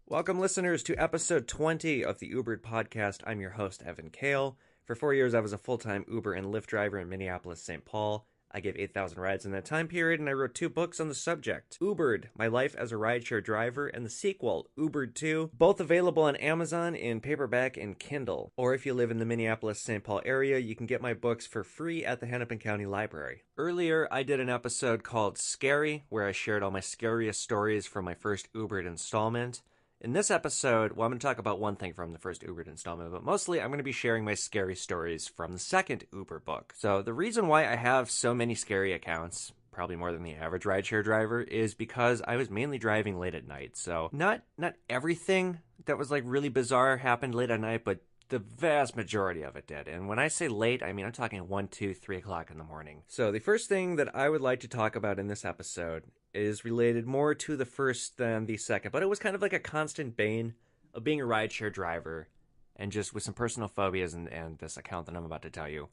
Welcome, listeners, to episode 20 of the UBERED podcast. I'm your host, Evan Kale. For 4 years, I was a full-time Uber and Lyft driver in Minneapolis, St. Paul. I gave 8,000 rides in that time period, and I wrote 2 books on the subject. UBERED, My Life as a Rideshare Driver, and the sequel, UBERED 2, both available on Amazon in paperback and Kindle. Or if you live in the Minneapolis-St. Paul area, you can get my books for free at the Hennepin County Library. Earlier, I did an episode called Scary, where I shared all my scariest stories from my first UBERED installment. In this episode, well, I'm going to talk about one thing from the first UBERED installment, but mostly I'm going to be sharing my scary stories from the second Uber book. So the reason why I have so many scary accounts, probably more than the average rideshare driver, is because I was mainly driving late at night. So not everything that was like really bizarre happened late at night, but the vast majority of it did. And when I say late, I mean I'm talking 1, 2, 3 o'clock in the morning. So the first thing that I would like to talk about in this episode is related more to the first than the second, but it was kind of like a constant bane of being a rideshare driver, and just with some personal phobias and this account that I'm about to tell you.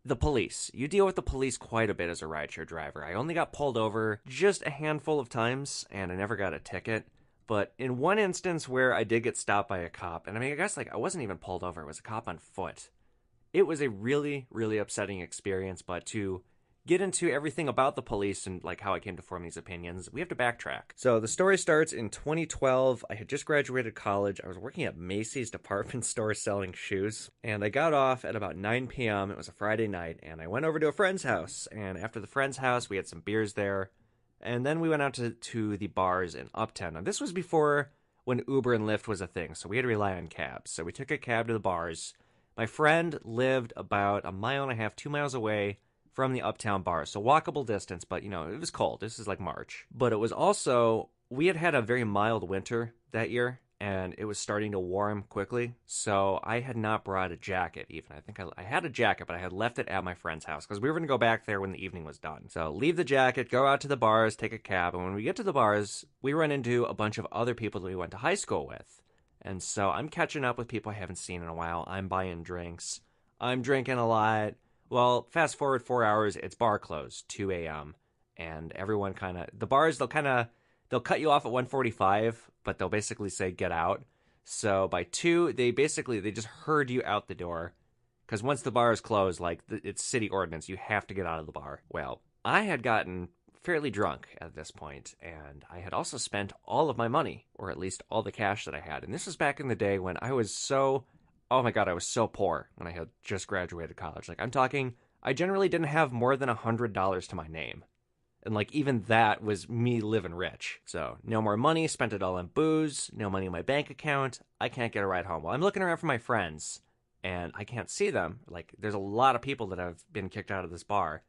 The police. You deal with the police quite a bit as a rideshare driver. I only got pulled over just a handful of times, and I never got a ticket. But in one instance where I did get stopped by a cop, and I mean, I guess like I wasn't even pulled over, it was a cop on foot. It was a really, really upsetting experience, but to get into everything about the police and like how I came to form these opinions, we have to backtrack. So the story starts in 2012. I had just graduated college. I was working at Macy's department store selling shoes, and I got off at about 9 p.m. It was a Friday night, and I went over to a friend's house, and after the friend's house, we had some beers there, and then we went out to the bars in Uptown. Now, this was before when Uber and Lyft was a thing, so we had to rely on cabs. So we took a cab to the bars. My friend lived about 1.5 miles, 2 miles away from the Uptown bar, so walkable distance, but, you know, it was cold. This is like March. But it was also, we had a very mild winter that year, and it was starting to warm quickly, so I had not brought a jacket even. I think I had a jacket, but I had left it at my friend's house, because we were going to go back there when the evening was done. So leave the jacket, go out to the bars, take a cab, and when we get to the bars, we run into a bunch of other people that we went to high school with. And so I'm catching up with people I haven't seen in a while. I'm buying drinks. I'm drinking a lot. Well, fast forward 4 hours, it's bar close, 2 a.m., and everyone the bars, they'll cut you off at 1:45, but they'll basically say, get out. So by 2, they just herd you out the door, because once the bar is closed, like, it's city ordinance, you have to get out of the bar. Well, I had gotten fairly drunk at this point, and I had also spent all of my money, or at least all the cash that I had, and this was back in the day when I was so... Oh my God, I was so poor when I had just graduated college. Like, I'm talking, I generally didn't have more than $100 to my name. And, like, even that was me living rich. So, no more money, spent it all on booze, no money in my bank account. I can't get a ride home. Well, I'm looking around for my friends, and I can't see them. Like, there's a lot of people that have been kicked out of this bar.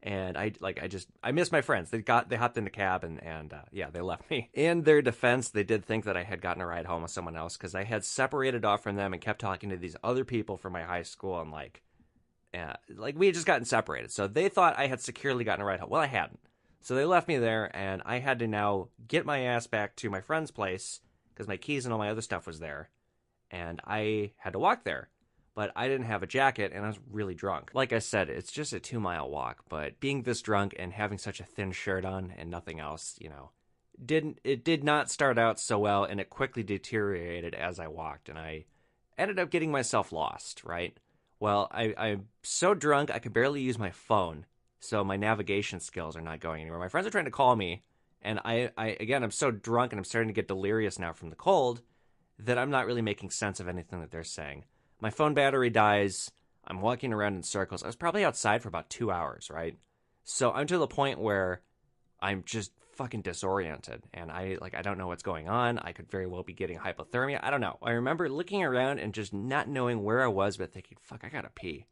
And I miss my friends. They hopped in the cab and they left me. In their defense, they did think that I had gotten a ride home with someone else, because I had separated off from them and kept talking to these other people from my high school, and we had just gotten separated. So they thought I had securely gotten a ride home. Well, I hadn't. So they left me there, and I had to now get my ass back to my friend's place, because my keys and all my other stuff was there, and I had to walk there. But I didn't have a jacket, and I was really drunk. Like I said, it's just a 2-mile walk, but being this drunk and having such a thin shirt on and nothing else, you know, it did not start out so well, and it quickly deteriorated as I walked, and I ended up getting myself lost, right? Well, I'm so drunk, I could barely use my phone, so my navigation skills are not going anywhere. My friends are trying to call me, and I'm so drunk, and I'm starting to get delirious now from the cold, that I'm not really making sense of anything that they're saying. My phone battery dies. I'm walking around in circles. I was probably outside for about 2 hours, right? So I'm to the point where I'm just fucking disoriented, and I don't know what's going on. I could very well be getting hypothermia. I don't know. I remember looking around and just not knowing where I was, but thinking, fuck, I gotta pee.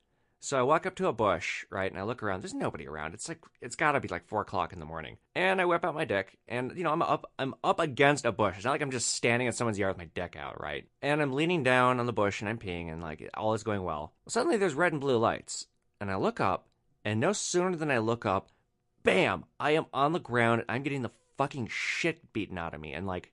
So I walk up to a bush, right, and I look around. There's nobody around. It's gotta be like 4 o'clock in the morning. And I whip out my dick, and, you know, I'm up against a bush. It's not like I'm just standing in someone's yard with my dick out, right? And I'm leaning down on the bush, and I'm peeing, and, like, all is going well. Suddenly there's red and blue lights, and I look up, and no sooner than I look up, bam! I am on the ground, and I'm getting the fucking shit beaten out of me, and, like,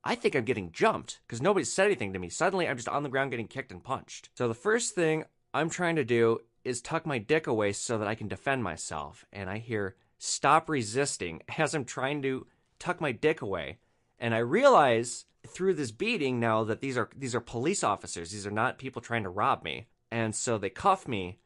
I think I'm getting jumped, because nobody said anything to me. Suddenly, I'm just on the ground getting kicked and punched. So the first thing I'm trying to do is tuck my dick away so that I can defend myself. And I hear, stop resisting, as I'm trying to tuck my dick away. And I realize through this beating now that these are police officers. These are not people trying to rob me. And so they cuff me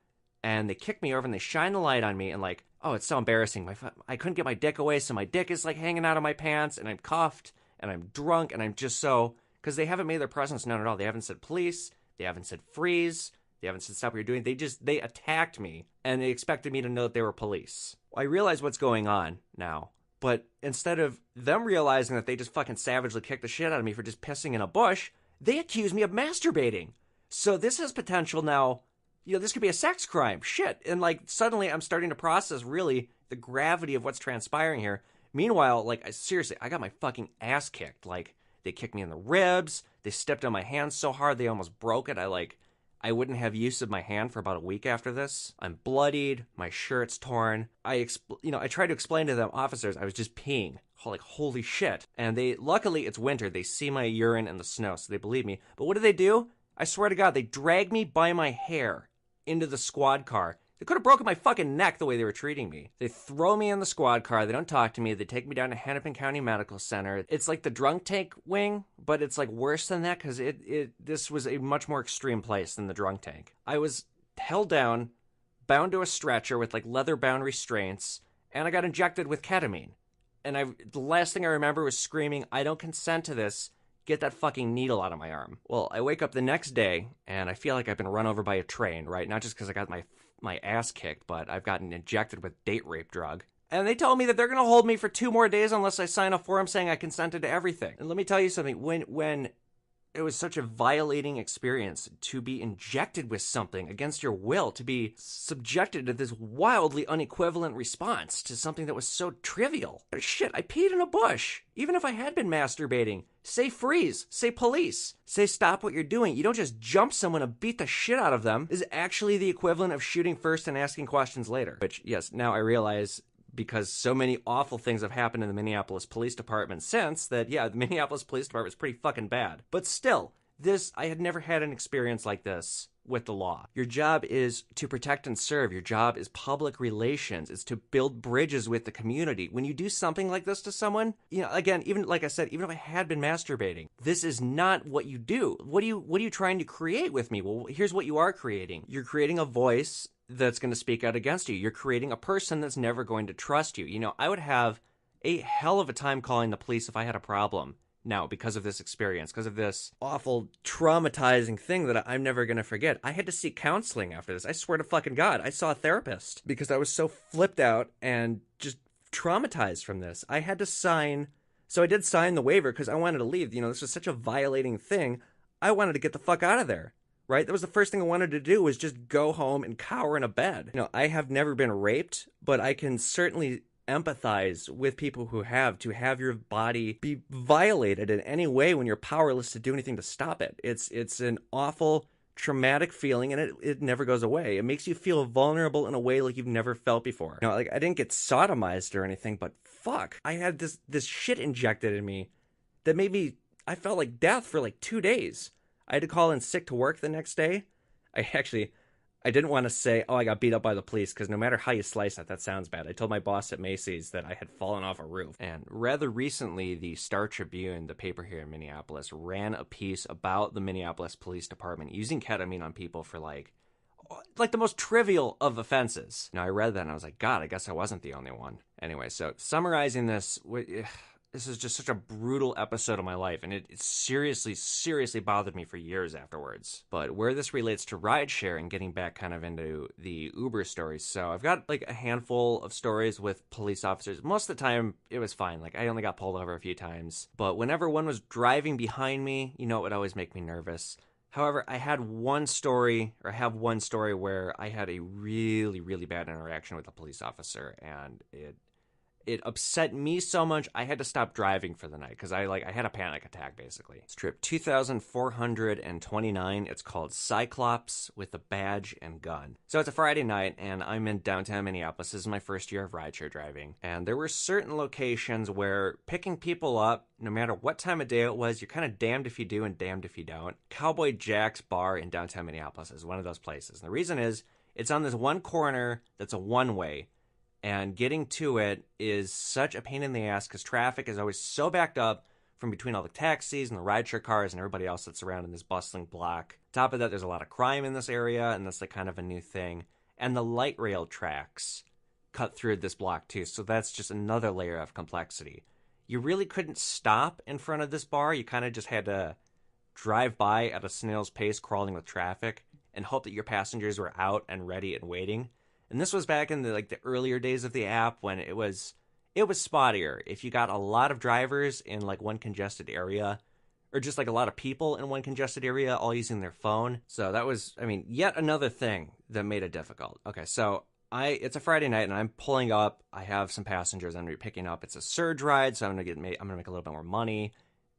and they kick me over and they shine the light on me and like, oh, it's so embarrassing. I couldn't get my dick away, so my dick is like hanging out of my pants and I'm cuffed and I'm drunk and I'm just so, because they haven't made their presence known at all. They haven't said police. They haven't said freeze. They haven't said stop what you're doing. They attacked me and they expected me to know that they were police. I realize what's going on now. But instead of them realizing that they just fucking savagely kicked the shit out of me for just pissing in a bush, they accuse me of masturbating. So this has potential now. You know, this could be a sex crime. Shit. And like suddenly I'm starting to process really the gravity of what's transpiring here. Meanwhile, like seriously, I got my fucking ass kicked. Like they kicked me in the ribs. They stepped on my hand so hard they almost broke it. I wouldn't have use of my hand for about a week after this. I'm bloodied. My shirt's torn. I tried to explain to them officers I was just peeing. Like, holy shit. And luckily it's winter. They see my urine in the snow, so they believe me. But what do? I swear to God, they dragged me by my hair into the squad car. They could have broken my fucking neck the way they were treating me. They throw me in the squad car. They don't talk to me. They take me down to Hennepin County Medical Center. It's like the drunk tank wing, but it's like worse than that because this was a much more extreme place than the drunk tank. I was held down, bound to a stretcher with like leather-bound restraints, and I got injected with ketamine. And the last thing I remember was screaming, I don't consent to this. Get that fucking needle out of my arm. Well, I wake up the next day, and I feel like I've been run over by a train, right? Not just because I got my ass kicked, but I've gotten injected with date rape drug. And they told me that they're going to hold me for 2 more days unless I sign a form saying I consented to everything. And let me tell you something. When it was such a violating experience to be injected with something against your will, to be subjected to this wildly unequivalent response to something that was so trivial. Shit, I peed in a bush. Even if I had been masturbating, say freeze, say police, say stop what you're doing. You don't just jump someone and beat the shit out of them. This is actually the equivalent of shooting first and asking questions later. Which, yes, now I realize, because so many awful things have happened in the Minneapolis Police Department since, that, yeah, the Minneapolis Police Department is pretty fucking bad. But still, I had never had an experience like this with the law. Your job is to protect and serve. Your job is public relations. It's to build bridges with the community. When you do something like this to someone, you know, again, even like I said, even if I had been masturbating, this is not what you do. What are you trying to create with me? Well, here's what you are creating. You're creating a voice that's going to speak out against you. You're creating a person that's never going to trust you. You know, I would have a hell of a time calling the police if I had a problem now because of this experience, because of this awful, traumatizing thing that I'm never going to forget. I had to seek counseling after this. I swear to fucking God, I saw a therapist because I was so flipped out and just traumatized from this. I had to sign, so I did sign the waiver because I wanted to leave. You know, this was such a violating thing. I wanted to get the fuck out of there. Right? That was the first thing I wanted to do, was just go home and cower in a bed. You know, I have never been raped, but I can certainly empathize with people who have, to have your body be violated in any way when you're powerless to do anything to stop it. It's an awful, traumatic feeling, and it never goes away. It makes you feel vulnerable in a way like you've never felt before. You know, like I didn't get sodomized or anything, but fuck, I had this shit injected in me that made me, I felt like death for like 2 days. I had to call in sick to work the next day. I didn't want to say, oh, I got beat up by the police, because no matter how you slice it, that sounds bad. I told my boss at Macy's that I had fallen off a roof. And rather recently, the Star Tribune, the paper here in Minneapolis, ran a piece about the Minneapolis Police Department using ketamine on people for like the most trivial of offenses. Now, I read that and I was like, God, I guess I wasn't the only one. Anyway, so summarizing this, this is just such a brutal episode of my life, and it seriously bothered me for years afterwards. But where this relates to rideshare and getting back kind of into the Uber stories, so I've got like a handful of stories with police officers. Most of the time, it was fine. Like, I only got pulled over a few times. But whenever one was driving behind me, you know, it would always make me nervous. However, I have one story where I had a really bad interaction with a police officer, and it upset me so much I had to stop driving for the night because I had a panic attack, basically. It's trip 2429. It's called Cyclops with a Badge and Gun. So it's a Friday night, and I'm in downtown Minneapolis. This is my first year of rideshare driving. And there were certain locations where picking people up, no matter what time of day it was, you're kind of damned if you do and damned if you don't. Cowboy Jack's Bar in downtown Minneapolis is one of those places. And the reason is, It's on this one corner that's a one-way, and getting to it is such a pain in the ass because traffic is always so backed up from between all the taxis and the rideshare cars and everybody else that's surrounding this bustling block. On top of that, there's a lot of crime in this area, and that's like kind of a new thing. And the light rail tracks cut through this block too, so that's just another layer of complexity. You really couldn't stop in front of this bar. You kind of just had to drive by at a snail's pace, crawling with traffic, and hope that your passengers were out and ready and waiting. And this was back in the earlier days of the app when it was spottier. If you got a lot of drivers in like one congested area, or just like a lot of people in one congested area all using their phone. So that was, yet another thing that made it difficult. Okay, so it's a Friday night and I'm pulling up. I have some passengers I'm going to be picking up. It's a surge ride, so I'm going to make a little bit more money.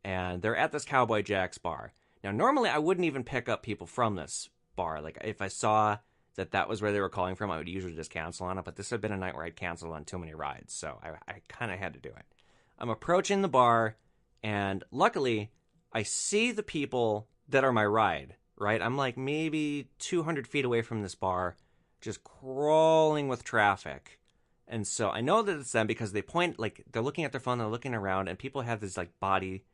And they're at this Cowboy Jack's bar. Now, normally I wouldn't even pick up people from this bar. Like if I saw that was where they were calling from, I would usually just cancel on it. But this had been a night where I'd canceled on too many rides, so I kind of had to do it. I'm approaching the bar, and luckily, I see the people that are my ride, right? I'm like maybe 200 feet away from this bar, just crawling with traffic. And so I know that it's them because they point, like they're looking at their phone, they're looking around, and people have this body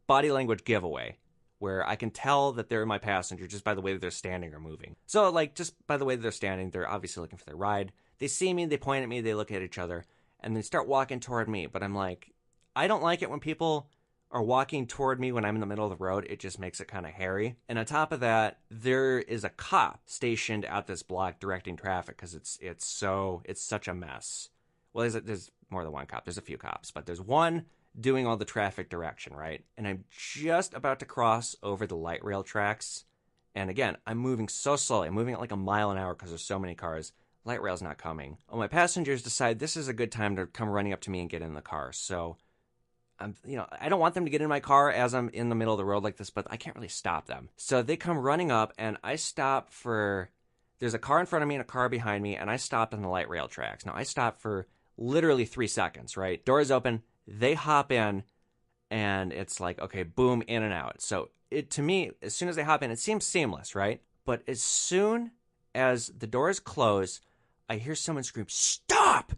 language giveaway, where I can tell that they're my passenger just by the way that they're standing or moving. So, just by the way that they're standing, they're obviously looking for their ride. They see me, they point at me, they look at each other, and they start walking toward me. But I'm like, I don't like it when people are walking toward me when I'm in the middle of the road. It just makes it kind of hairy. And on top of that, there is a cop stationed at this block directing traffic because it's such a mess. Well, there's more than one cop. There's a few cops, but there's one doing all the traffic direction, right? And I'm just about to cross over the light rail tracks. And again, I'm moving so slowly. I'm moving at like a mile an hour because there's so many cars. Light rail's not coming. Well, my passengers decide this is a good time to come running up to me and get in the car. So I don't want them to get in my car as I'm in the middle of the road like this, but I can't really stop them. So they come running up, and I stop there's a car in front of me and a car behind me, and I stop on the light rail tracks. Now, I stop for literally 3 seconds, right? Doors open. They hop in, and it's like, okay, boom, in and out. So to me, as soon as they hop in, it seems seamless, right? But as soon as the doors close, I hear someone scream, "Stop!"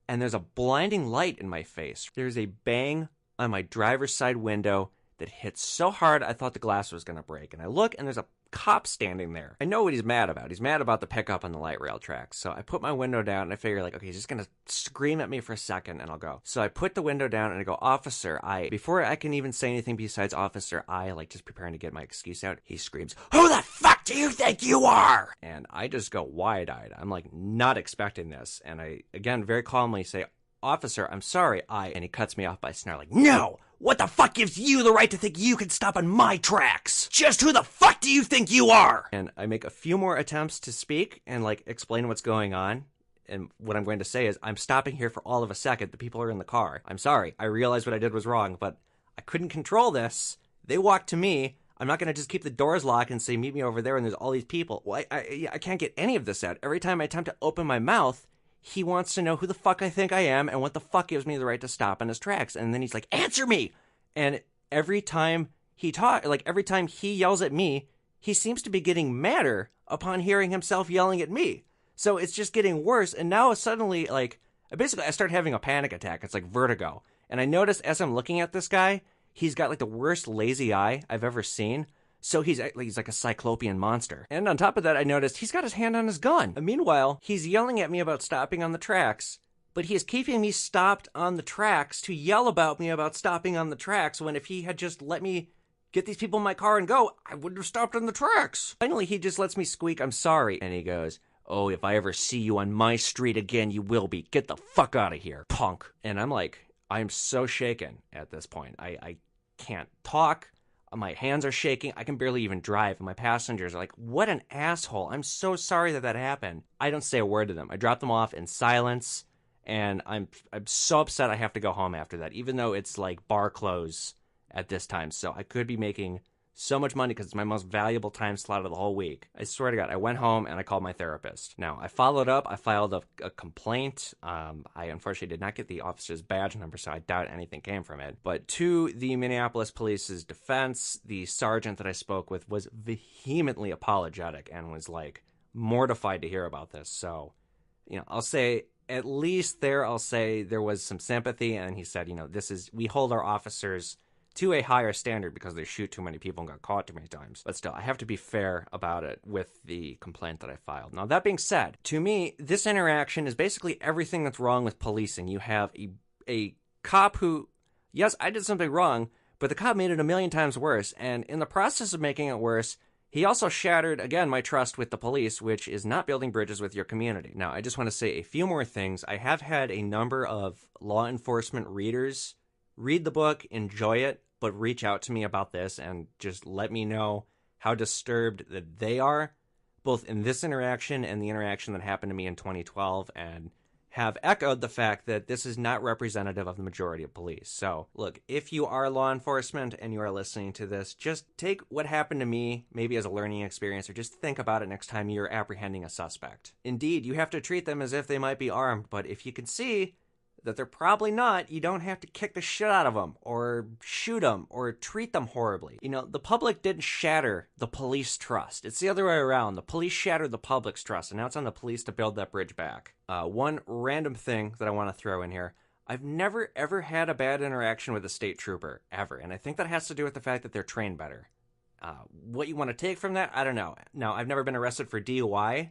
And there's a blinding light in my face. There's a bang on my driver's side window that hit so hard I thought the glass was going to break. And I look, and there's a cop standing there. I know what he's mad about. He's mad about the pickup on the light rail tracks. So I put my window down, and I figure, okay, he's just going to scream at me for a second, and I'll go. So I put the window down, and I go, "Officer, before I can even say anything besides officer, just preparing to get my excuse out, he screams, "Who the fuck do you think you are?" And I just go wide-eyed. I'm not expecting this. And I, again, very calmly say, "Officer, I'm sorry, And he cuts me off by snarling, "No! What the fuck gives you the right to think you can stop on my tracks? Just who the fuck do you think you are?" And I make a few more attempts to speak and explain what's going on. And what I'm going to say is, I'm stopping here for all of a second. The people are in the car. I'm sorry. I realize what I did was wrong, but I couldn't control this. They walked to me. I'm not going to just keep the doors locked and say, "Meet me over there," and there's all these people. Well, I can't get any of this out. Every time I attempt to open my mouth, he wants to know who the fuck I think I am and what the fuck gives me the right to stop on his tracks. And then he's like, "Answer me!" And every time every time he yells at me, he seems to be getting madder upon hearing himself yelling at me. So it's just getting worse. And now suddenly, I start having a panic attack. It's like vertigo. And I notice as I'm looking at this guy, he's got the worst lazy eye I've ever seen. So he's like a cyclopean monster. And on top of that, I noticed he's got his hand on his gun. And meanwhile, he's yelling at me about stopping on the tracks, but he is keeping me stopped on the tracks to yell about me about stopping on the tracks, when if he had just let me get these people in my car and go, I wouldn't have stopped on the tracks. Finally, he just lets me squeak, "I'm sorry." And he goes, "Oh, if I ever see you on my street again, you will be. Get the fuck out of here, punk." And I'm so shaken at this point. I can't talk. My hands are shaking. I can barely even drive. And my passengers are like, "What an asshole. I'm so sorry that happened." I don't say a word to them. I drop them off in silence. And I'm so upset I have to go home after that, even though it's bar close at this time. So I could be making so much money because it's my most valuable time slot of the whole week. I swear to God, I went home and I called my therapist. Now, I followed up. I filed a complaint. I unfortunately did not get the officer's badge number, so I doubt anything came from it. But to the Minneapolis Police's defense, the sergeant that I spoke with was vehemently apologetic and was like, mortified to hear about this. So, I'll say at least there, I'll say there was some sympathy. And he said, we hold our officers to a higher standard because they shoot too many people and got caught too many times. But still, I have to be fair about it with the complaint that I filed. Now, that being said, to me, this interaction is basically everything that's wrong with policing. You have a cop who, yes, I did something wrong, but the cop made it a million times worse. And in the process of making it worse, he also shattered, again, my trust with the police, which is not building bridges with your community. Now, I just want to say a few more things. I have had a number of law enforcement readers read the book, enjoy it, but reach out to me about this and just let me know how disturbed that they are, both in this interaction and the interaction that happened to me in 2012, and have echoed the fact that this is not representative of the majority of police. So, look, if you are law enforcement and you are listening to this, just take what happened to me maybe as a learning experience, or just think about it next time you're apprehending a suspect. Indeed, you have to treat them as if they might be armed, but if you can see that they're probably not, you don't have to kick the shit out of them or shoot them or treat them horribly. The public didn't shatter the police trust. It's the other way around. The police shattered the public's trust, and now it's on the police to build that bridge back. One random thing that I want to throw in here. I've never, ever had a bad interaction with a state trooper, ever. And I think that has to do with the fact that they're trained better. What you want to take from that, I don't know. Now, I've never been arrested for DUI,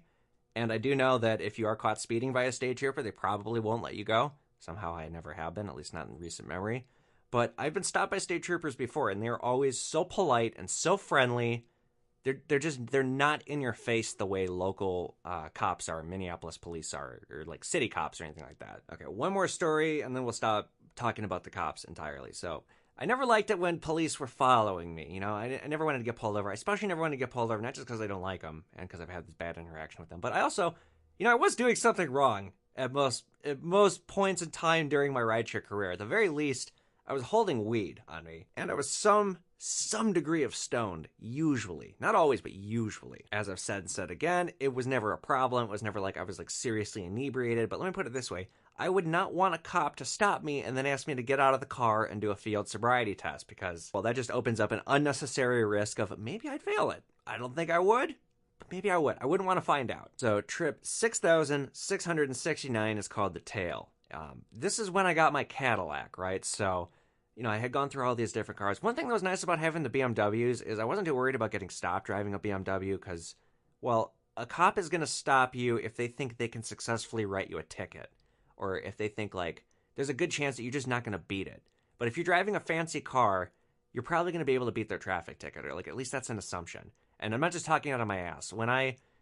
and I do know that if you are caught speeding by a state trooper, they probably won't let you go. Somehow I never have been, at least not in recent memory. But I've been stopped by state troopers before, and they're always so polite and so friendly. They're not in your face the way local cops are, Minneapolis police are, or like city cops or anything like that. Okay, one more story, and then we'll stop talking about the cops entirely. So I never liked it when police were following me. I never wanted to get pulled over. I especially never wanted to get pulled over, not just because I don't like them and because I've had this bad interaction with them, but I also, I was doing something wrong at most points in time during my rideshare career. At the very least, I was holding weed on me, and I was some degree of stoned, usually. Not always, but usually. As I've said and said again, it was never a problem. It was never like I was seriously inebriated. But let me put it this way. I would not want a cop to stop me and then ask me to get out of the car and do a field sobriety test because, well, that just opens up an unnecessary risk of maybe I'd fail it. I don't think I would, but maybe I would. I wouldn't want to find out. So trip 6,669 is called the Tail. This is when I got my Cadillac, right? So, I had gone through all these different cars. One thing that was nice about having the BMWs is I wasn't too worried about getting stopped driving a BMW because, well, a cop is going to stop you if they think they can successfully write you a ticket. Or if they think, there's a good chance that you're just not going to beat it. But if you're driving a fancy car, you're probably going to be able to beat their traffic ticket. Or, at least that's an assumption. And I'm not just talking out of my ass.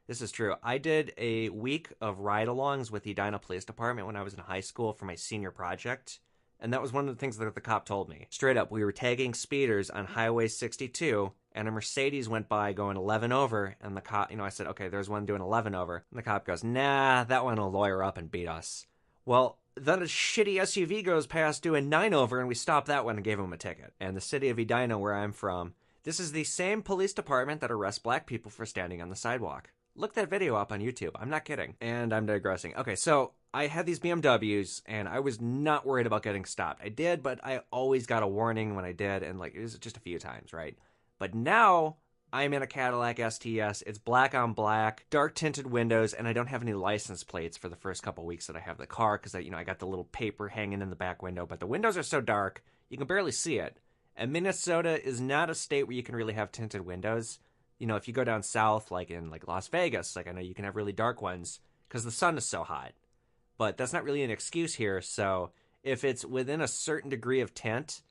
This is true. I did a week of ride-alongs with the Edina Police Department when I was in high school for my senior project. And that was one of the things that the cop told me. Straight up, we were tagging speeders on Highway 62, and a Mercedes went by going 11 over, and the cop, I said, okay, there's one doing 11 over. And the cop goes, nah, that one will lawyer up and beat us. Well, then a shitty SUV goes past doing 9 over, and we stopped that one and gave him a ticket. And the city of Edina, where I'm from, this is the same police department that arrests black people for standing on the sidewalk. Look that video up on YouTube. I'm not kidding. And I'm digressing. Okay, so I had these BMWs, and I was not worried about getting stopped. I did, but I always got a warning when I did, and it was just a few times, right? But now I'm in a Cadillac STS. It's black on black, dark tinted windows, and I don't have any license plates for the first couple weeks that I have the car because I got the little paper hanging in the back window. But the windows are so dark, you can barely see it. And Minnesota is not a state where you can really have tinted windows. If you go down south, in Las Vegas, I know you can have really dark ones because the sun is so hot. But that's not really an excuse here. So if it's within a certain degree of tint,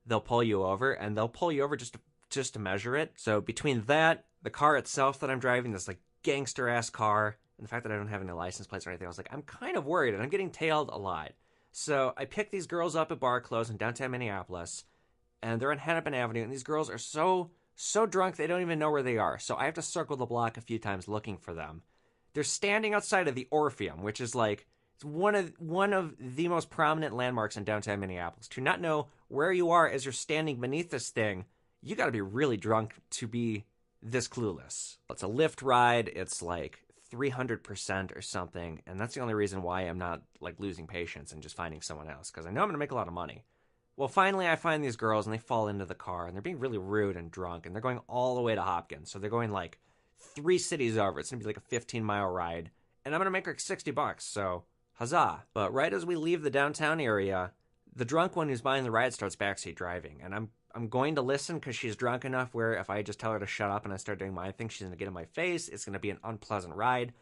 they'll pull you over, and they'll pull you over just to measure it. So between that, the car itself that I'm driving, this gangster ass car, and the fact that I don't have any license plates or anything, I was I'm kind of worried, and I'm getting tailed a lot. So I picked these girls up at bar close in downtown Minneapolis, and they're on Hennepin Avenue, and these girls are so drunk they don't even know where they are. So I have to circle the block a few times looking for them. They're standing outside of the Orpheum, which is it's one of the most prominent landmarks in downtown Minneapolis. To not know where you are as you're standing beneath this thing, you got to be really drunk to be this clueless. It's a Lyft ride. It's 300% or something, and that's the only reason why I'm not losing patience and just finding someone else, because I know I'm gonna make a lot of money. Well, finally, I find these girls, and they fall into the car, and they're being really rude and drunk, and they're going all the way to Hopkins. So they're going 3 cities over. It's going to be like a 15-mile ride. And I'm going to make like $60, so huzzah. But right as we leave the downtown area, the drunk one who's buying the ride starts backseat driving. And I'm going to listen because she's drunk enough where if I just tell her to shut up and I start doing my thing, she's going to get in my face. It's going to be an unpleasant ride.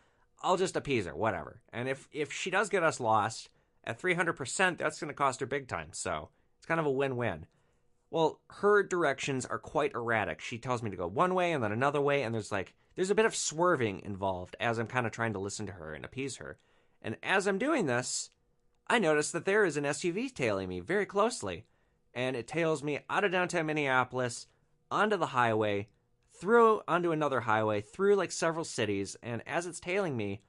I'll just appease her, whatever. And if she does get us lost at 300%, that's going to cost her big time. So it's kind of a win-win. Well, her directions are quite erratic. She tells me to go one way and then another way, and there's a bit of swerving involved as I'm kind of trying to listen to her and appease her. And as I'm doing this, I notice that there is an SUV tailing me very closely. And it tails me out of downtown Minneapolis, onto the highway, through onto another highway, through like several cities. And as it's tailing me,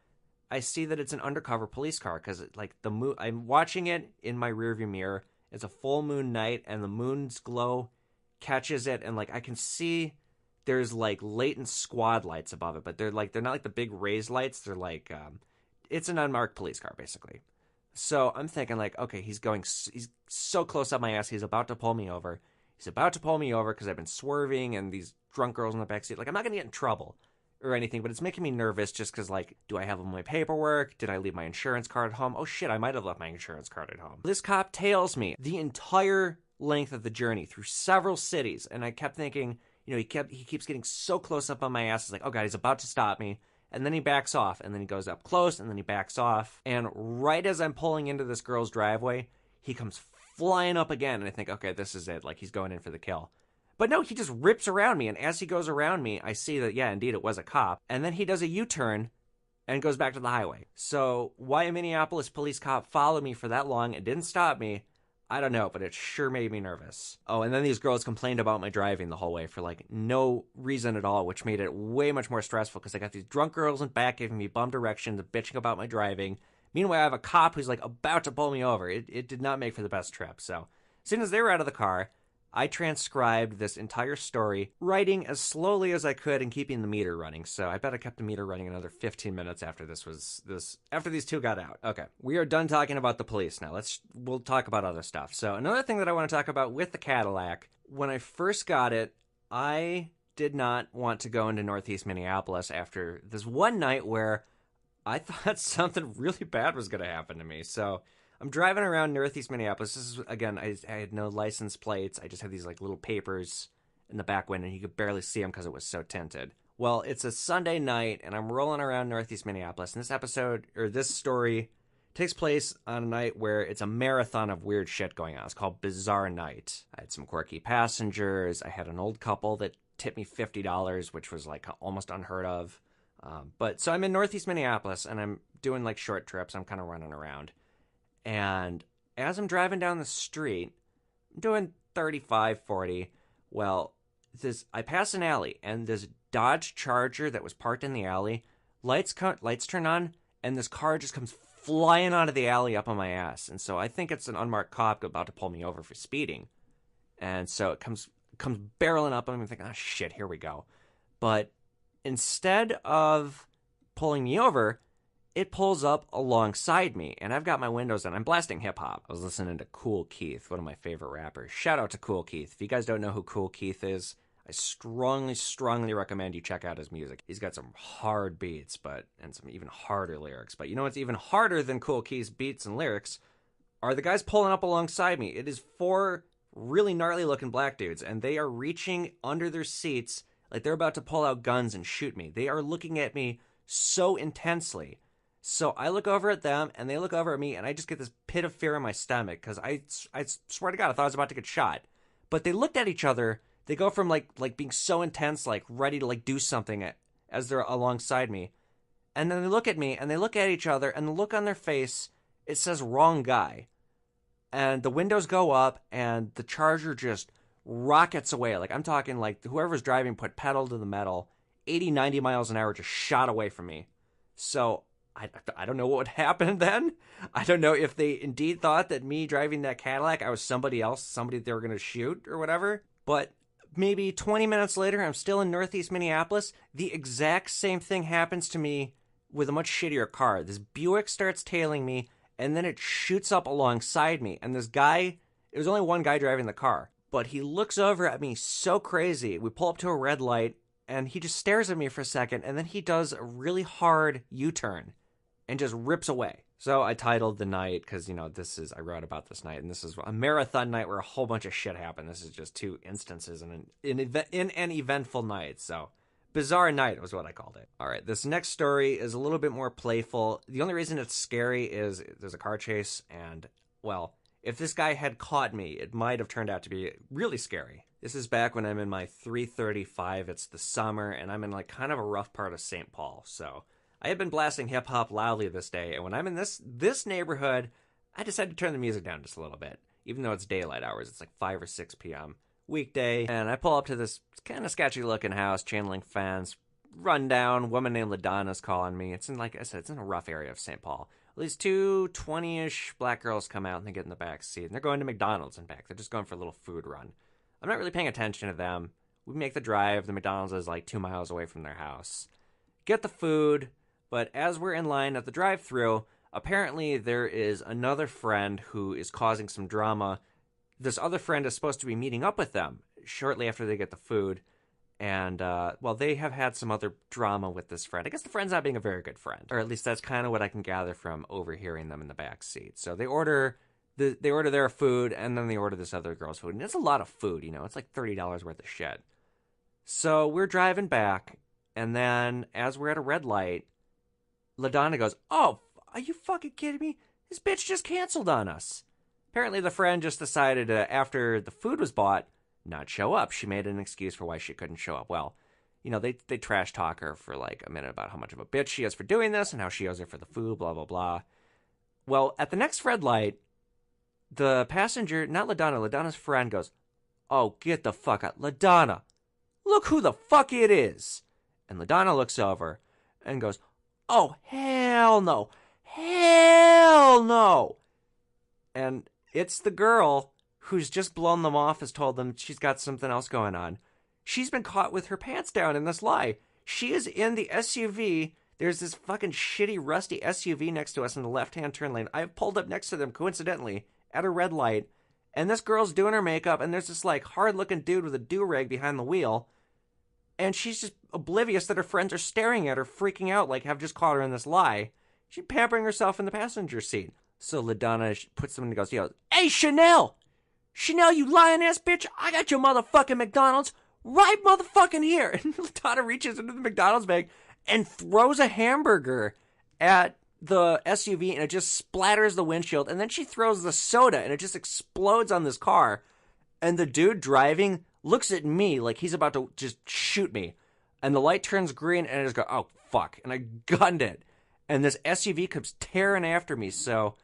I see that it's an undercover police car because like I'm watching it in my rearview mirror. It's a full moon night, and the moon's glow catches it, and like I can see there's like latent squad lights above it, but they're not like the big raised lights. They're like it's an unmarked police car basically. So I'm thinking like, okay, he's so close up my ass. He's about to pull me over. He's about to pull me over because I've been swerving and these drunk girls in the backseat. Like I'm not gonna get in trouble or anything, but it's making me nervous just because, like, do I have all my paperwork? Did I leave my insurance card at home? Oh shit, I might have left my insurance card at home. This cop tails me the entire length of the journey through several cities, and I kept thinking, you know, he keeps getting so close up on my ass. It's like, oh god, he's about to stop me. And then he backs off, and then he goes up close, and then he backs off. And right as I'm pulling into this girl's driveway, he comes flying up again, and I think, okay, this is it. Like, he's going in for the kill. But no, he just rips around me, and as he goes around me, I see that, yeah, indeed, it was a cop. And then he does a U-turn and goes back to the highway. So why a Minneapolis police cop followed me for that long and didn't stop me, I don't know, but it sure made me nervous. Oh, and then these girls complained about my driving the whole way for, like, no reason at all, which made it way much more stressful because I got these drunk girls in back giving me bum directions, bitching about my driving. Meanwhile, I have a cop who's, like, about to pull me over. It did not make for the best trip. So as soon as they were out of the car, I transcribed this entire story, writing as slowly as I could and keeping the meter running. So I bet I kept the meter running another 15 minutes after after these two got out. Okay, we are done talking about the police now. We'll talk about other stuff. So another thing that I want to talk about with the Cadillac, when I first got it, I did not want to go into Northeast Minneapolis after this one night where I thought something really bad was going to happen to me. So I'm driving around Northeast Minneapolis. This is, again, I had no license plates. I just had these like little papers in the back window, and you could barely see them because it was so tinted. Well, it's a Sunday night, and I'm rolling around Northeast Minneapolis, and this story takes place on a night where it's a marathon of weird shit going on. It's called Bizarre Night. I had some quirky passengers. I had an old couple that tipped me $50, which was like almost unheard of. So I'm in Northeast Minneapolis, and I'm doing like short trips. I'm kind of running around. And as I'm driving down the street, I'm doing 35, 40. Well, I pass an alley, and this Dodge Charger that was parked in the alley, lights turn on, and this car just comes flying out of the alley up on my ass. And so I think it's an unmarked cop about to pull me over for speeding. And so it comes barreling up, and I'm thinking, oh shit, here we go. But instead of pulling me over, it pulls up alongside me, and I've got my windows on. I'm blasting hip-hop. I was listening to Kool Keith, one of my favorite rappers. Shout out to Kool Keith. If you guys don't know who Kool Keith is, I strongly, strongly recommend you check out his music. He's got some hard beats, and some even harder lyrics. But you know what's even harder than Kool Keith's beats and lyrics are the guys pulling up alongside me. It is 4 really gnarly-looking black dudes, and they are reaching under their seats like they're about to pull out guns and shoot me. They are looking at me so intensely. So I look over at them, and they look over at me, and I just get this pit of fear in my stomach, because I swear to God, I thought I was about to get shot. But they looked at each other. They go from, like being so intense, like, ready to, like, do something as they're alongside me. And then they look at me, and they look at each other, and the look on their face, it says, wrong guy. And the windows go up, and the Charger just rockets away. Like, I'm talking, like, whoever's driving put pedal to the metal, 80, 90 miles an hour just shot away from me. So I don't know what would happen then. I don't know if they indeed thought that me driving that Cadillac, I was somebody else, somebody they were going to shoot or whatever. But maybe 20 minutes later, I'm still in Northeast Minneapolis. The exact same thing happens to me with a much shittier car. This Buick starts tailing me, and then it shoots up alongside me. And this guy, it was only one guy driving the car, but he looks over at me so crazy. We pull up to a red light, and he just stares at me for a second, and then he does a really hard U-turn and just rips away. So I titled the night, because, I wrote about this night, and this is a marathon night where a whole bunch of shit happened. This is just two instances in an eventful night, so bizarre night was what I called it. All right, this next story is a little bit more playful. The only reason it's scary is there's a car chase, and, well, if this guy had caught me, it might have turned out to be really scary. This is back when I'm in my 335. It's the summer, and I'm in like kind of a rough part of St. Paul, so I had been blasting hip-hop loudly this day, and when I'm in this neighborhood, I decided to turn the music down just a little bit, even though it's daylight hours. It's like 5 or 6 p.m. weekday, and I pull up to this kind of sketchy-looking house, channeling fans, rundown, woman named LaDonna's calling me. It's in, like I said, it's in a rough area of St. Paul. These two 20-ish black girls come out, and they get in the back seat, and they're going to McDonald's in back. They're just going for a little food run. I'm not really paying attention to them. We make the drive. The McDonald's is like 2 miles away from their house. Get the food. But as we're in line at the drive-thru, apparently there is another friend who is causing some drama. This other friend is supposed to be meeting up with them shortly after they get the food. And, they have had some other drama with this friend. I guess the friend's not being a very good friend. Or at least that's kind of what I can gather from overhearing them in the back seat. So they order their food, and then they order this other girl's food. And it's a lot of food, It's like $30 worth of shit. So we're driving back, and then as we're at a red light, LaDonna goes, "Oh, are you fucking kidding me? This bitch just canceled on us." Apparently the friend just decided to, after the food was bought, not show up. She made an excuse for why she couldn't show up. Well, they trash talk her for like a minute about how much of a bitch she is for doing this and how she owes her for the food, blah, blah, blah. Well, at the next red light, the passenger, not LaDonna, LaDonna's friend goes, "Oh, get the fuck out. LaDonna, look who the fuck it is." And LaDonna looks over and goes, "Oh, hell no. Hell no." And it's the girl who's just blown them off, has told them she's got something else going on. She's been caught with her pants down in this lie. She is in the SUV. There's this fucking shitty, rusty SUV next to us in the left-hand turn lane. I've pulled up next to them, coincidentally, at a red light, and this girl's doing her makeup, and there's this, like, hard-looking dude with a do-rag behind the wheel, and she's just oblivious that her friends are staring at her, freaking out, like, have just caught her in this lie. She's pampering herself in the passenger seat. So LaDonna puts them and goes, "Hey, Chanel! Chanel, you lying-ass bitch! I got your motherfucking McDonald's right motherfucking here!" And LaDonna reaches into the McDonald's bag and throws a hamburger at the SUV, and it just splatters the windshield. And then she throws the soda, and it just explodes on this car. And the dude driving looks at me like he's about to just shoot me. And the light turns green, and I just go, "Oh, fuck." And I gunned it. And this SUV comes tearing after me, so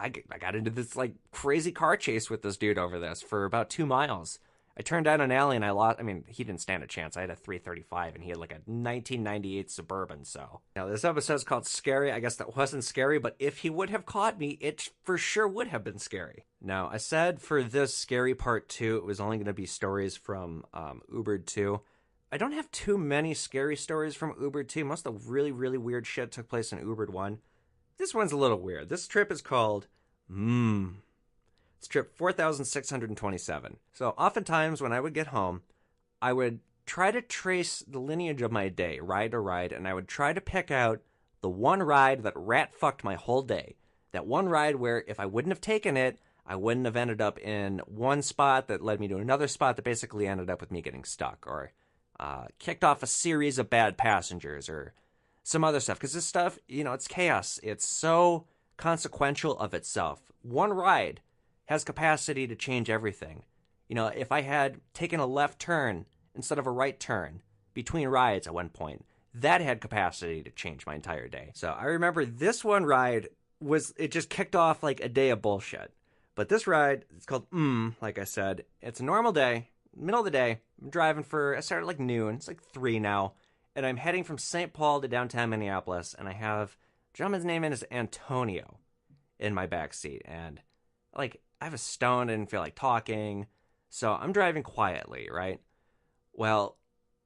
I got into this, like, crazy car chase with this dude over this for about 2 miles. I turned down an alley, and I lost. I mean, he didn't stand a chance. I had a 335, and he had, like, a 1998 Suburban, so. Now, this episode's called Scary. I guess that wasn't scary, but if he would have caught me, it for sure would have been scary. Now, I said for this Scary Part 2, it was only going to be stories from UBERED 2. I don't have too many scary stories from UBERED 2. Most of the really, really weird shit took place in UBERED 1. This one's a little weird. This trip is called It's trip 4,627. So oftentimes when I would get home, I would try to trace the lineage of my day, ride to ride, and I would try to pick out the one ride that rat-fucked my whole day. That one ride where if I wouldn't have taken it, I wouldn't have ended up in one spot that led me to another spot that basically ended up with me getting stuck, or kicked off a series of bad passengers, or some other stuff. Because this stuff, it's chaos. It's so consequential of itself. One ride has capacity to change everything. If I had taken a left turn instead of a right turn between rides at one point, that had capacity to change my entire day. So I remember this one ride it just kicked off like a day of bullshit. But this ride, it's called like I said. It's a normal day, middle of the day. I'm driving I started like noon. It's like 3 now. And I'm heading from St. Paul to downtown Minneapolis. And I have, gentleman's name is Antonio in my backseat. And like, I was stoned and didn't feel like talking. So I'm driving quietly, right? Well,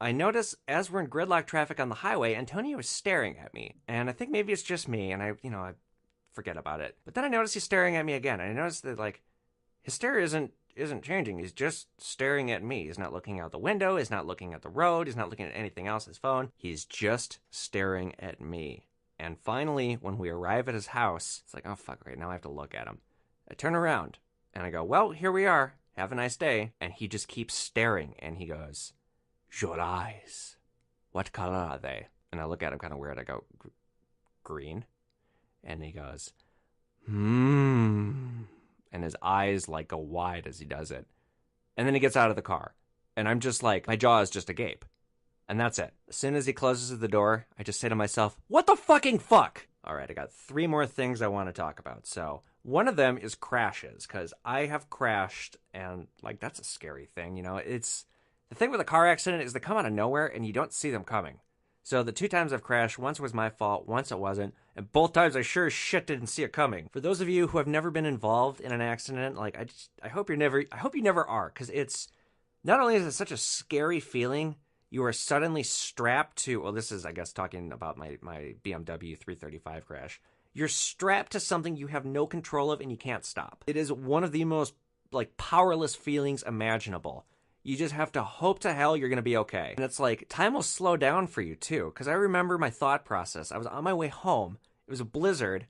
I notice as we're in gridlock traffic on the highway, Antonio is staring at me. And I think maybe it's just me. And I forget about it. But then I notice he's staring at me again. And I notice that, like, his stare isn't isn't changing. He's just staring at me. He's not looking out the window. He's not looking at the road. He's not looking at anything else, his phone. He's just staring at me. And finally, when we arrive at his house, it's like, oh, fuck, right now I have to look at him. I turn around, and I go, well, here we are. Have a nice day. And he just keeps staring, and he goes, your eyes, what color are they? And I look at him kind of weird. I go, green. And he goes, and his eyes like go wide as he does it. And then he gets out of the car. And I'm just like, my jaw is just agape. And that's it. As soon as he closes the door, I just say to myself, what the fucking fuck? All right, I got 3 more things I want to talk about. So one of them is crashes, because I have crashed, and like that's a scary thing. You know, it's the thing with a car accident is they come out of nowhere and you don't see them coming. So the 2 times I've crashed, once was my fault, once it wasn't, and both times I sure as shit didn't see it coming. For those of you who have never been involved in an accident, like I hope you never are, because it's not only is it such a scary feeling, you are suddenly strapped to, well, this is, I guess, talking about my BMW 335 crash. You're strapped to something you have no control of and you can't stop. It is one of the most, like, powerless feelings imaginable. You just have to hope to hell you're going to be okay. And it's like, time will slow down for you, too. Because I remember my thought process. I was on my way home. It was a blizzard.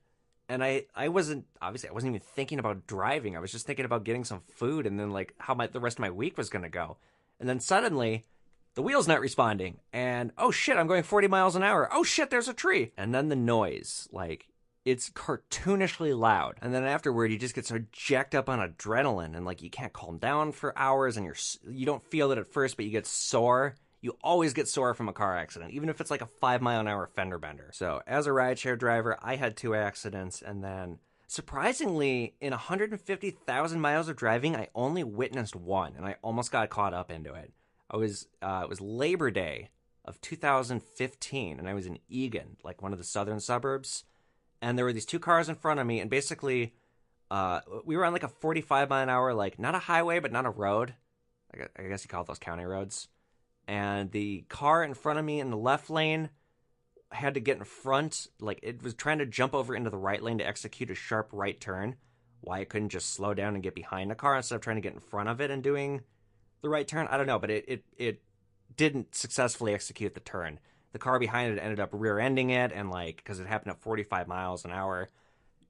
And I wasn't even thinking about driving. I was just thinking about getting some food and then, like, how the rest of my week was going to go. And then suddenly, the wheel's not responding. And, oh, shit, I'm going 40 miles an hour. Oh, shit, there's a tree. And then the noise, like, it's cartoonishly loud. And then afterward, you just get so jacked up on adrenaline, and like you can't calm down for hours, and you don't feel it at first, but you get sore. You always get sore from a car accident, even if it's like a 5-mile-an-hour fender bender. So as a rideshare driver, I had 2 accidents, and then surprisingly, in 150,000 miles of driving, I only witnessed 1, and I almost got caught up into it. It was Labor Day of 2015, and I was in Egan, like one of the southern suburbs. And there were these 2 cars in front of me, and basically, we were on like a 45-mile-an-hour, like not a highway, but not a road. I guess you call those county roads. And the car in front of me in the left lane had to get in front, like it was trying to jump over into the right lane to execute a sharp right turn. Why it couldn't just slow down and get behind the car instead of trying to get in front of it and doing the right turn? I don't know, but it didn't successfully execute the turn. The car behind it ended up rear-ending it, and like, because it happened at 45 miles an hour,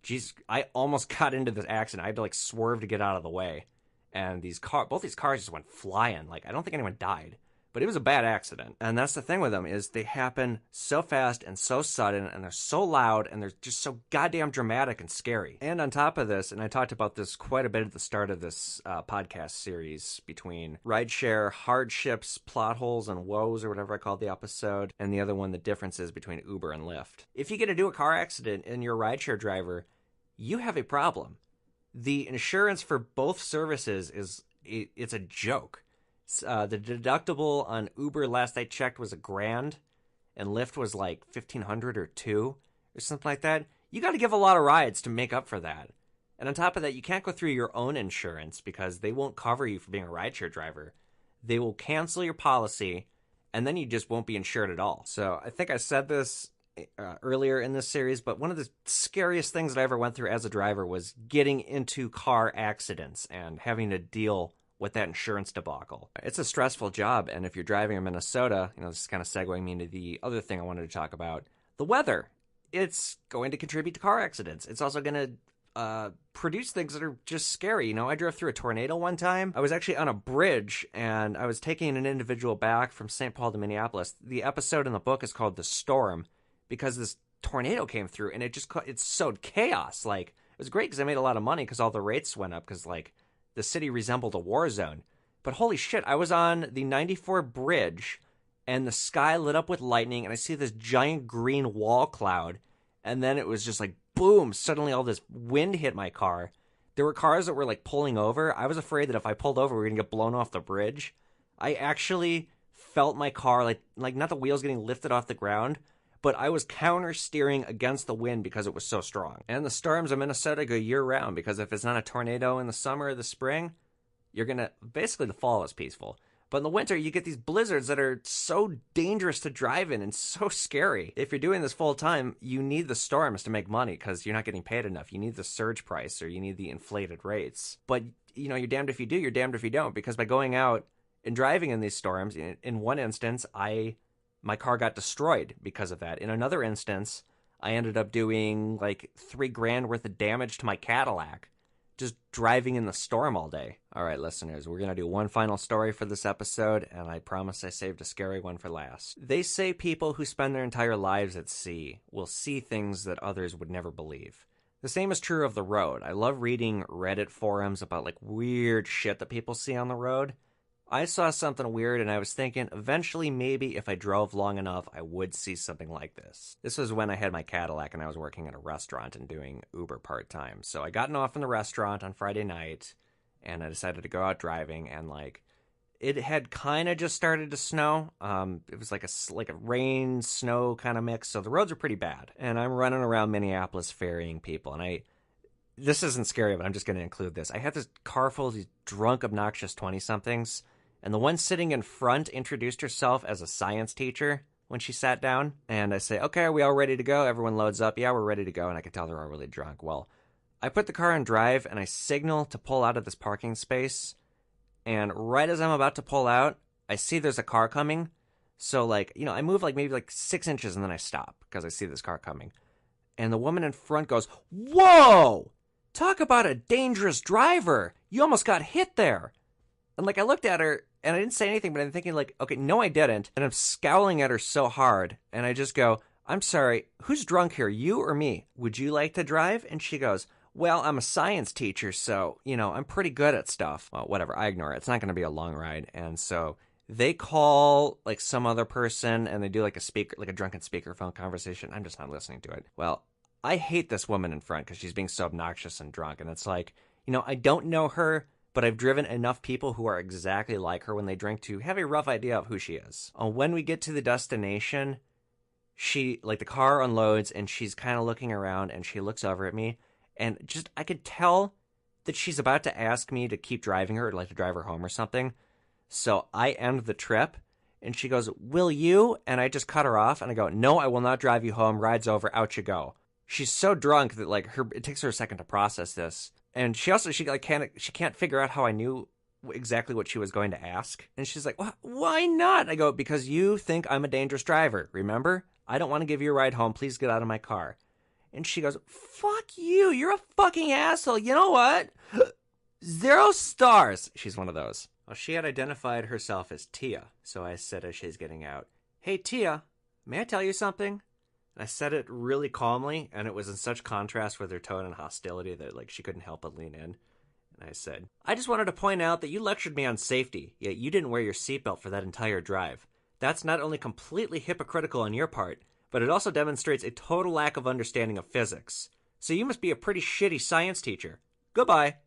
geez, I almost got into this accident. I had to like swerve to get out of the way, and both these cars just went flying. Like, I don't think anyone died, but it was a bad accident. And that's the thing with them, is they happen so fast and so sudden, and they're so loud, and they're just so goddamn dramatic and scary. And on top of this, and I talked about this quite a bit at the start of this podcast series, between rideshare hardships, plot holes, and woes, or whatever I called the episode, and the other one, the differences between Uber and Lyft. If you get into a car accident and you're a rideshare driver, you have a problem. The insurance for both services it's a joke. The deductible on Uber last I checked was $1,000, and Lyft was like $1,500 or $2,000 or something like that. You got to give a lot of rides to make up for that. And on top of that, you can't go through your own insurance because they won't cover you for being a rideshare driver. They will cancel your policy, and then you just won't be insured at all. So I think I said this earlier in this series, but one of the scariest things that I ever went through as a driver was getting into car accidents and having to deal with that insurance debacle. It's a stressful job, and if you're driving in Minnesota, this is kind of segueing me into the other thing I wanted to talk about, the weather. It's going to contribute to car accidents. It's also going to produce things that are just scary. I drove through a tornado one time. I was actually on a bridge, and I was taking an individual back from St. Paul to Minneapolis. The episode in the book is called The Storm, because this tornado came through, and it sowed chaos. Like, it was great because I made a lot of money because all the rates went up, because, like, the city resembled a war zone. But holy shit, I was on the 94 bridge, and the sky lit up with lightning, and I see this giant green wall cloud, and then it was just like, boom, suddenly all this wind hit my car. There were cars that were, like, pulling over. I was afraid that if I pulled over, we were going to get blown off the bridge. I actually felt my car, like not the wheels getting lifted off the ground, but I was counter-steering against the wind because it was so strong. And the storms in Minnesota go year-round, because if it's not a tornado in the summer or the spring, basically the fall is peaceful. But in the winter, you get these blizzards that are so dangerous to drive in and so scary. If you're doing this full-time, you need the storms to make money because you're not getting paid enough. You need the surge price, or you need the inflated rates. But you're damned if you do, you're damned if you don't. Because by going out and driving in these storms, in one instance, my car got destroyed because of that. In another instance, I ended up doing like $3,000 worth of damage to my Cadillac just driving in the storm all day. All right, listeners, we're going to do one final story for this episode, and I promise I saved a scary one for last. They say people who spend their entire lives at sea will see things that others would never believe. The same is true of the road. I love reading Reddit forums about like weird shit that people see on the road. I saw something weird and I was thinking eventually maybe if I drove long enough I would see something like this. This was when I had my Cadillac and I was working at a restaurant and doing Uber part-time. So I got off in the restaurant on Friday night and I decided to go out driving, and like it had kind of just started to snow. It was like a rain snow kind of mix, so the roads are pretty bad. And I'm running around Minneapolis ferrying people, and this isn't scary, but I'm just going to include this. I had this car full of these drunk, obnoxious 20-somethings, and the one sitting in front introduced herself as a science teacher when she sat down. And I say, okay, are we all ready to go? Everyone loads up. Yeah, we're ready to go. And I could tell they're all really drunk. Well, I put the car in drive, and I signal to pull out of this parking space. And right as I'm about to pull out, I see there's a car coming. So, I move maybe 6 inches, and then I stop because I see this car coming. And the woman in front goes, whoa! Talk about a dangerous driver. You almost got hit there. And I looked at her and I didn't say anything, but I'm thinking okay, no, I didn't. And I'm scowling at her so hard. And I just go, I'm sorry, who's drunk here, you or me? Would you like to drive? And she goes, well, I'm a science teacher, so, I'm pretty good at stuff. Well, whatever, I ignore it. It's not going to be a long ride. And so they call some other person and they do a drunken speakerphone conversation. I'm just not listening to it. Well, I hate this woman in front because she's being so obnoxious and drunk. And it's I don't know her, but I've driven enough people who are exactly like her when they drink to have a rough idea of who she is. When we get to the destination, she, the car unloads and she's kind of looking around and she looks over at me and I could tell that she's about to ask me to keep driving her or to drive her home or something. So I end the trip and she goes, will you? And I just cut her off and I go, no, I will not drive you home. Ride's over. Out you go. She's so drunk that it takes her a second to process this. And she can't figure out how I knew exactly what she was going to ask. And she's like, why not? I go, because you think I'm a dangerous driver, remember? I don't want to give you a ride home. Please get out of my car. And she goes, fuck you. You're a fucking asshole. You know what? 0 stars. She's one of those. Well, she had identified herself as Tia. So I said as she's getting out, hey, Tia, may I tell you something? And I said it really calmly, and it was in such contrast with her tone and hostility that she couldn't help but lean in. And I said, I just wanted to point out that you lectured me on safety, yet you didn't wear your seatbelt for that entire drive. That's not only completely hypocritical on your part, but it also demonstrates a total lack of understanding of physics. So you must be a pretty shitty science teacher. Goodbye.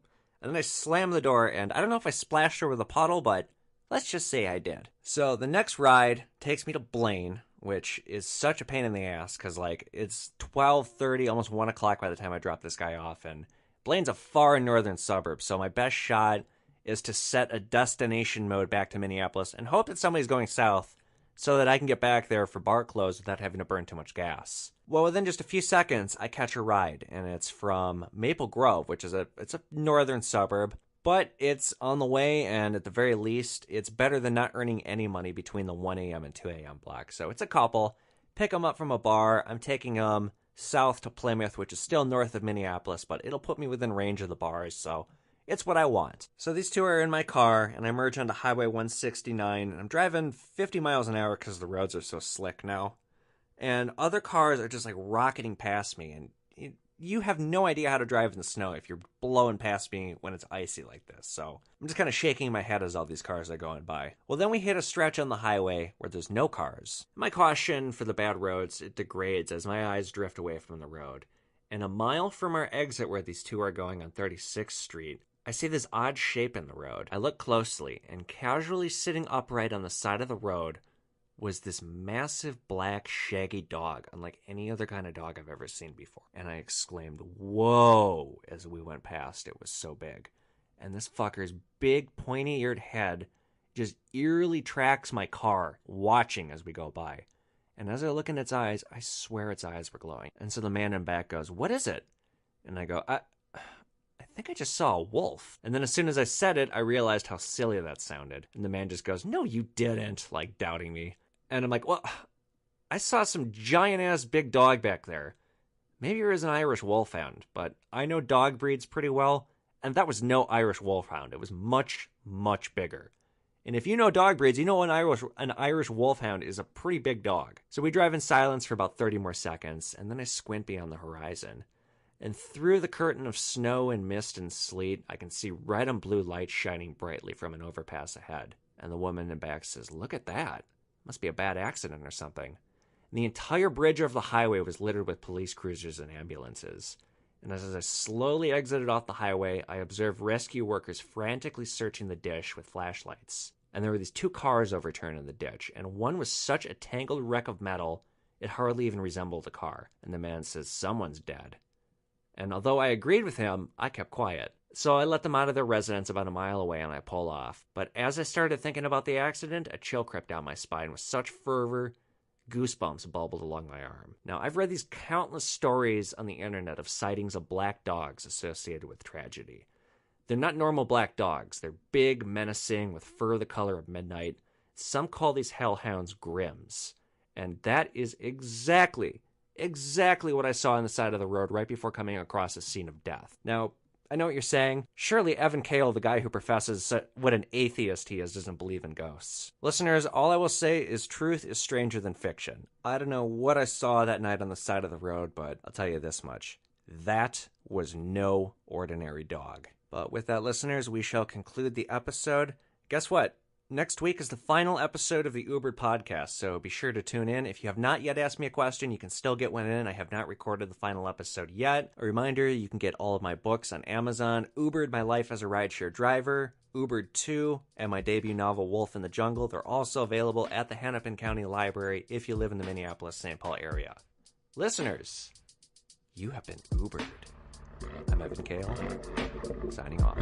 And then I slammed the door, and I don't know if I splashed her with a puddle, but let's just say I did. So the next ride takes me to Blaine, which is such a pain in the ass because it's 12:30, almost 1 o'clock by the time I drop this guy off, and Blaine's a far northern suburb, so my best shot is to set a destination mode back to Minneapolis and hope that somebody's going south so that I can get back there for bar close without having to burn too much gas. Well, within just a few seconds, I catch a ride, and it's from Maple Grove, which is it's a northern suburb. But it's on the way, and at the very least, it's better than not earning any money between the 1 a.m. and 2 a.m. block. So it's a couple. Pick them up from a bar. I'm taking them south to Plymouth, which is still north of Minneapolis, but it'll put me within range of the bars, so it's what I want. So these two are in my car, and I merge onto Highway 169, and I'm driving 50 miles an hour because the roads are so slick now. And other cars are just rocketing past me, and you have no idea how to drive in the snow if you're blowing past me when it's icy like this. So I'm just kind of shaking my head as all these cars are going by. Well, then we hit a stretch on the highway where there's no cars. My caution for the bad roads, it degrades as my eyes drift away from the road. And a mile from our exit where these two are going on 36th Street, I see this odd shape in the road. I look closely, and casually sitting upright on the side of the road was this massive black shaggy dog, unlike any other kind of dog I've ever seen before. And I exclaimed, whoa, as we went past. It was so big. And this fucker's big pointy-eared head just eerily tracks my car, watching as we go by. And as I look in its eyes, I swear its eyes were glowing. And so the man in back goes, what is it? And I go, I think I just saw a wolf. And then as soon as I said it, I realized how silly that sounded. And the man just goes, no, you didn't, like doubting me. And I'm like, well, I saw some giant-ass big dog back there. Maybe it was an Irish wolfhound, but I know dog breeds pretty well, and that was no Irish wolfhound. It was much, much bigger. And if you know dog breeds, you know an Irish wolfhound is a pretty big dog. So we drive in silence for about 30 more seconds, and then I squint beyond the horizon. And through the curtain of snow and mist and sleet, I can see red and blue lights shining brightly from an overpass ahead. And the woman in the back says, look at that. Must be a bad accident or something. And the entire bridge of the highway was littered with police cruisers and ambulances. And as I slowly exited off the highway, I observed rescue workers frantically searching the ditch with flashlights. And there were these 2 cars overturned in the ditch, and one was such a tangled wreck of metal, it hardly even resembled a car. And the man says, someone's dead. And although I agreed with him, I kept quiet. So I let them out of their residence about a mile away and I pull off. But as I started thinking about the accident, a chill crept down my spine with such fervor, goosebumps bubbled along my arm. Now, I've read these countless stories on the internet of sightings of black dogs associated with tragedy. They're not normal black dogs. They're big, menacing, with fur the color of midnight. Some call these hellhounds Grims. And that is exactly what I saw on the side of the road right before coming across a scene of death. Now, I know what you're saying. Surely Evan Cale, the guy who professes what an atheist he is, doesn't believe in ghosts. Listeners, all I will say is truth is stranger than fiction. I don't know what I saw that night on the side of the road, but I'll tell you this much. That was no ordinary dog. But with that, listeners, we shall conclude the episode. Guess what? Next week is the final episode of the UBERED podcast, so be sure to tune in. If you have not yet asked me a question, you can still get one in. I have not recorded the final episode yet. A reminder, you can get all of my books on Amazon, UBERED, My Life as a Rideshare Driver, UBERED 2, and my debut novel, Wolf in the Jungle. They're also available at the Hennepin County Library if you live in the Minneapolis-St. Paul area. Listeners, you have been UBERED. I'm Evan Cale, signing off.